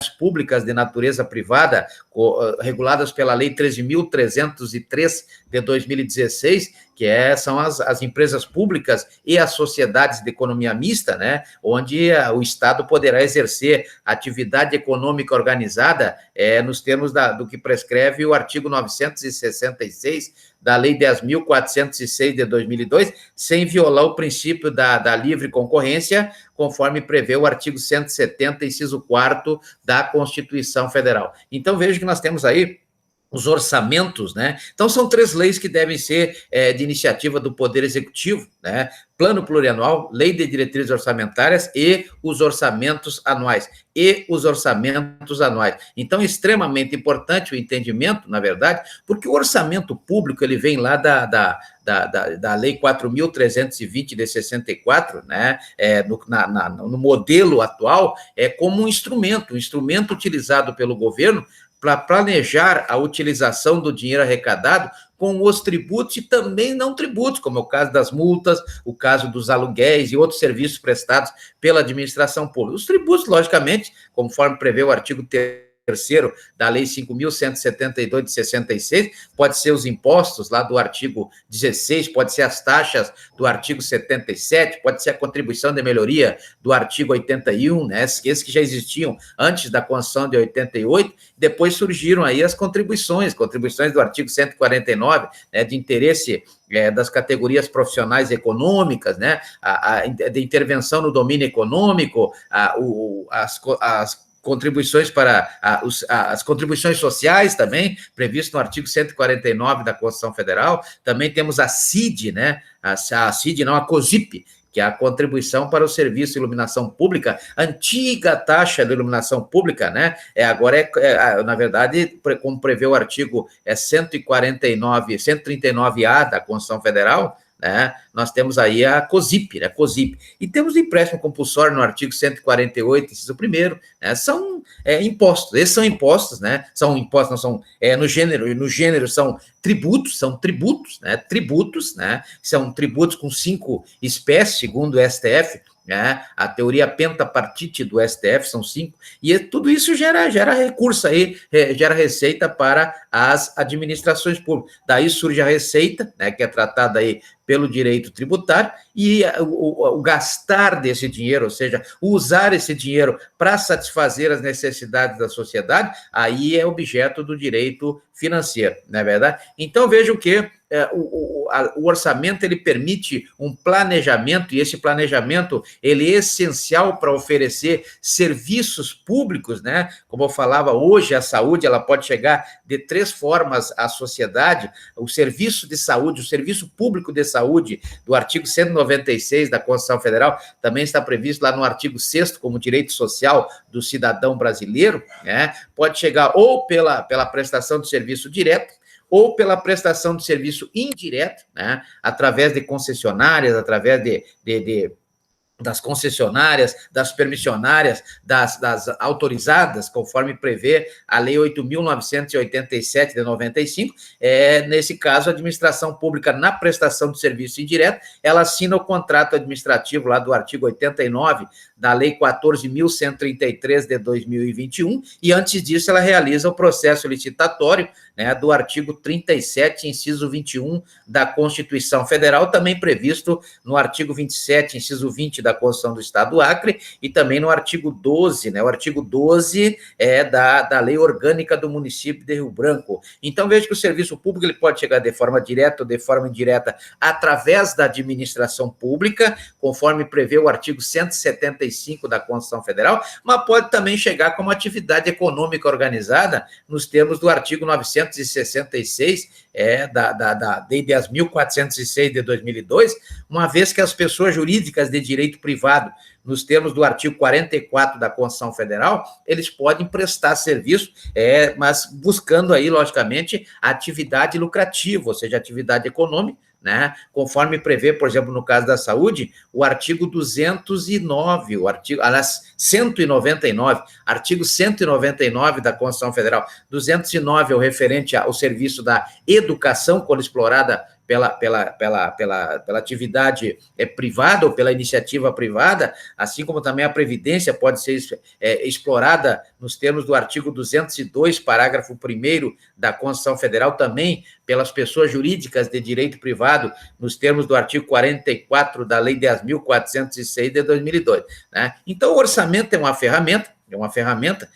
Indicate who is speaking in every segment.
Speaker 1: públicas de natureza privada, reguladas pela Lei 13.303 de 2016, que são as empresas públicas e as sociedades de economia mista, né, onde o Estado poderá exercer atividade econômica organizada nos termos do que prescreve o artigo 966 da Lei 10.406 de 2002, sem violar o princípio da livre concorrência, conforme prevê o artigo 170, inciso 4º da Constituição Federal. Então, veja que nós temos aí os orçamentos, né? Então, são 3 leis que devem ser de iniciativa do Poder Executivo, né? Plano Plurianual, Lei de Diretrizes Orçamentárias e os orçamentos anuais. Então, é extremamente importante o entendimento, na verdade, porque o orçamento público, ele vem lá da Lei 4.320 de 64, né? No modelo atual, como um instrumento utilizado pelo governo para planejar a utilização do dinheiro arrecadado com os tributos e também não tributos, como é o caso das multas, o caso dos aluguéis e outros serviços prestados pela administração pública. Os tributos, logicamente, conforme prevê o artigo 3º da Lei 5.172 de 66, pode ser os impostos lá do artigo 16, pode ser as taxas do artigo 77, pode ser a contribuição de melhoria do artigo 81, né, esses que já existiam antes da Constituição de 88, depois surgiram aí as contribuições do artigo 149, né, de interesse das categorias profissionais econômicas, né, de intervenção no domínio econômico, as contribuições para as contribuições sociais também, previsto no artigo 149 da Constituição Federal. Também temos a CID, né? A CID, não, a COSIP, que é a contribuição para o serviço de iluminação pública, antiga taxa de iluminação pública, né? Agora na verdade, como prevê o artigo 139A da Constituição Federal, né, nós temos aí a COSIP, né, COSIP, e temos o empréstimo compulsório no artigo 148, inciso 1º, né, são impostos, esses são impostos, né, são impostos, não são, no gênero são tributos, né, são tributos com 5 espécies, segundo o STF, né, a teoria pentapartite do STF, são 5, e tudo isso gera recurso aí, gera receita para as administrações públicas. Daí surge a receita, né, que é tratada aí pelo direito tributário, e o gastar desse dinheiro, ou seja, usar esse dinheiro para satisfazer as necessidades da sociedade, aí é objeto do direito financeiro, não é verdade? Então, vejam que o orçamento, ele permite um planejamento, e esse planejamento, ele é essencial para oferecer serviços públicos, né? Como eu falava, hoje a saúde, ela pode chegar de 3 formas à sociedade: o serviço de saúde, o serviço público de saúde, do artigo 196 da Constituição Federal, também está previsto lá no artigo 6º como direito social do cidadão brasileiro, né? Pode chegar ou pela prestação de serviço direto, ou pela prestação de serviço indireto, né, através de concessionárias, através das concessionárias, das permissionárias, das autorizadas, conforme prevê a Lei 8.987 de 95, nesse caso, a administração pública, na prestação de serviço indireto, ela assina o contrato administrativo lá do artigo 89 da Lei 14.133 de 2021, e antes disso ela realiza o processo licitatório, né, do artigo 37, inciso 21 da Constituição Federal, também previsto no artigo 27, inciso 20 da Constituição do Estado do Acre, e também no artigo 12, né, o artigo 12 da Lei Orgânica do Município de Rio Branco. Então, veja que o serviço público, ele pode chegar de forma direta ou de forma indireta através da administração pública, conforme prevê o artigo 175 da Constituição Federal, mas pode também chegar como atividade econômica organizada, nos termos do artigo 966 da Lei 10.406 de 2002, uma vez que as pessoas jurídicas de direito privado, nos termos do artigo 44 da Constituição Federal, eles podem prestar serviço, mas buscando aí, logicamente, atividade lucrativa, ou seja, atividade econômica, né? Conforme prevê, por exemplo, no caso da saúde, o artigo 209, aliás, 199, artigo 199 da Constituição Federal, 209 é o referente ao serviço da educação, quando explorada pela atividade privada ou pela iniciativa privada, assim como também a Previdência pode ser explorada nos termos do artigo 202, parágrafo 1º da Constituição Federal, também pelas pessoas jurídicas de direito privado, nos termos do artigo 44 da Lei 10.406 de 2002. Né? Então, o orçamento é uma ferramenta,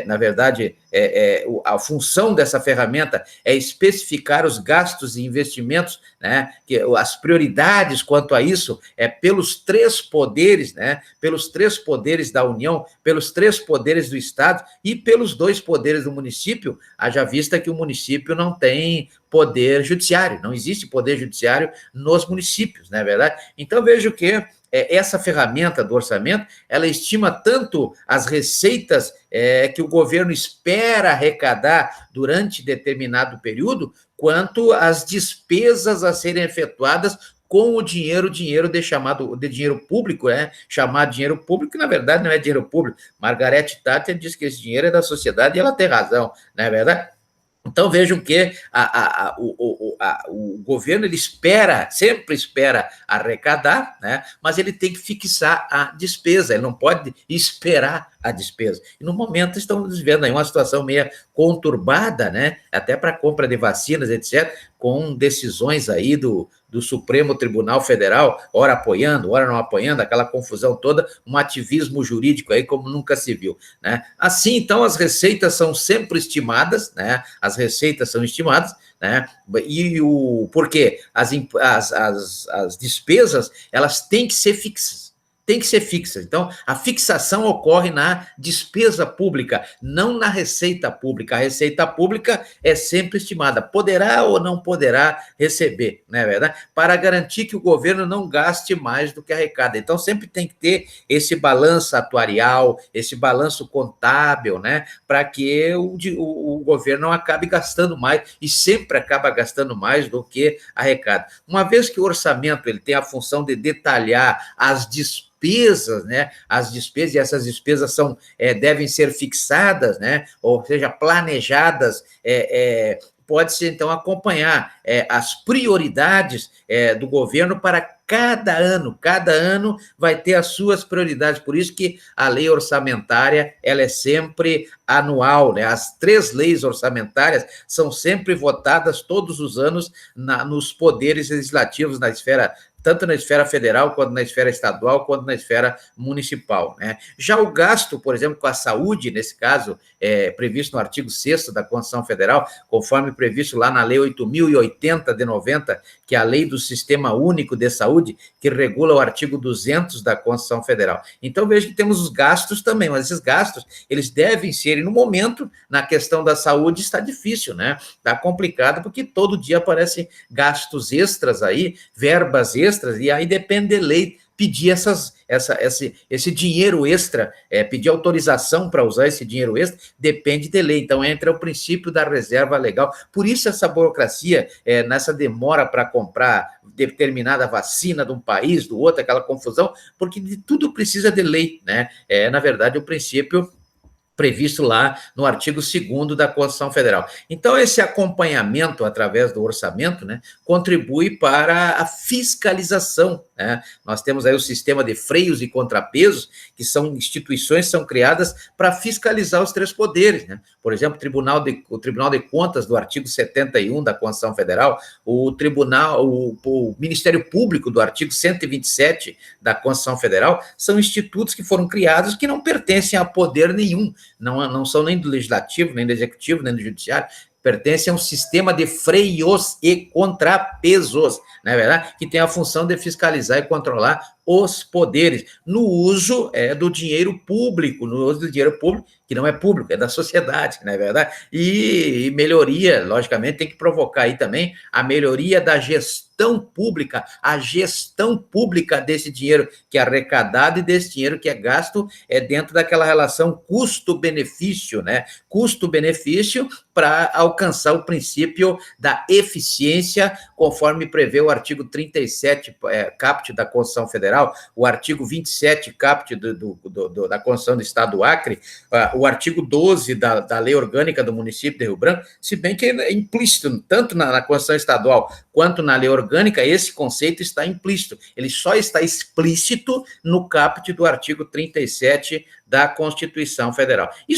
Speaker 1: na verdade, a função dessa ferramenta é especificar os gastos e investimentos, né, que as prioridades quanto a isso pelos três poderes, né, pelos três poderes da União, pelos três poderes do Estado e pelos 2 poderes do município, haja vista que o município não tem poder judiciário, não existe poder judiciário nos municípios, não é verdade? Então, vejo que essa ferramenta do orçamento, ela estima tanto as receitas que o governo espera arrecadar durante determinado período, quanto as despesas a serem efetuadas com o dinheiro de dinheiro público, chamado dinheiro público, que na verdade não é dinheiro público. Margaret Thatcher diz que esse dinheiro é da sociedade e ela tem razão, não é verdade? Então, vejam que o governo ele sempre espera arrecadar, né? Mas ele tem que fixar a despesa, ele não pode esperar a despesa. E no momento estamos vivendo aí uma situação meio conturbada, né? Até para compra de vacinas, etc., com decisões aí do Supremo Tribunal Federal, ora apoiando, ora não apoiando, aquela confusão toda, um ativismo jurídico aí como nunca se viu, né? Assim, então, as receitas são sempre estimadas, né? As receitas são estimadas, né? E porque as despesas, elas têm que ser fixas. Tem que ser fixa. Então, a fixação ocorre na despesa pública, não na receita pública. A receita pública é sempre estimada. Poderá ou não poderá receber, não é verdade? Para garantir que o governo não gaste mais do que arrecada. Então, sempre tem que ter esse balanço atuarial, esse balanço contábil, né? Para que o governo não acabe gastando mais, e sempre acaba gastando mais do que arrecada. Uma vez que o orçamento ele tem a função de detalhar as despesas, né? As despesas, e essas despesas devem ser fixadas, né? Ou seja, planejadas, pode-se, então, acompanhar as prioridades do governo para cada ano. Cada ano vai ter as suas prioridades, por isso que a lei orçamentária ela é sempre anual, né? As 3 leis orçamentárias são sempre votadas todos os anos nos poderes legislativos, tanto na esfera federal, quanto na esfera estadual, quanto na esfera municipal, né? Já o gasto, por exemplo, com a saúde, nesse caso, previsto no artigo 6º da Constituição Federal, conforme previsto lá na Lei 8.080 de 90, que é a Lei do Sistema Único de Saúde, que regula o artigo 200 da Constituição Federal. Então, veja que temos os gastos também, mas esses gastos, eles devem ser, e no momento, na questão da saúde, está difícil, né? Está complicado, porque todo dia aparecem gastos extras aí, verbas extras, e aí depende de lei pedir esse dinheiro extra, pedir autorização para usar esse dinheiro extra, depende de lei. Então, entra o princípio da reserva legal. Por isso, essa burocracia, nessa demora para comprar determinada vacina de um país, do outro, aquela confusão, porque de tudo precisa de lei, né? Na verdade, o princípio previsto lá no artigo 2º da Constituição Federal. Então, esse acompanhamento através do orçamento, né, contribui para a fiscalização, né? Nós temos aí o sistema de freios e contrapesos, que são instituições que são criadas para fiscalizar os 3 poderes, né? Por exemplo, o Tribunal de Contas do artigo 71 da Constituição Federal, o Ministério Público do artigo 127 da Constituição Federal, são institutos que foram criados que não pertencem a poder nenhum, não são nem do legislativo, nem do executivo, nem do judiciário, pertencem a um sistema de freios e contrapesos, não é verdade? Que tem a função de fiscalizar e controlar os poderes no uso do dinheiro público, que não é público, é da sociedade, não é verdade? E melhoria, logicamente, tem que provocar aí também a melhoria da gestão pública, a gestão pública desse dinheiro que é arrecadado e desse dinheiro que é gasto dentro daquela relação custo-benefício, né? Custo-benefício para alcançar o princípio da eficiência, conforme prevê o artigo 37, caput da Constituição Federal, Federal, o artigo 27, caput da Constituição do Estado do Acre, o artigo 12 da Lei Orgânica do município de Rio Branco, se bem que é implícito, tanto na Constituição Estadual quanto na Lei Orgânica, esse conceito está implícito, ele só está explícito no caput do artigo 37 da Constituição Federal. Isso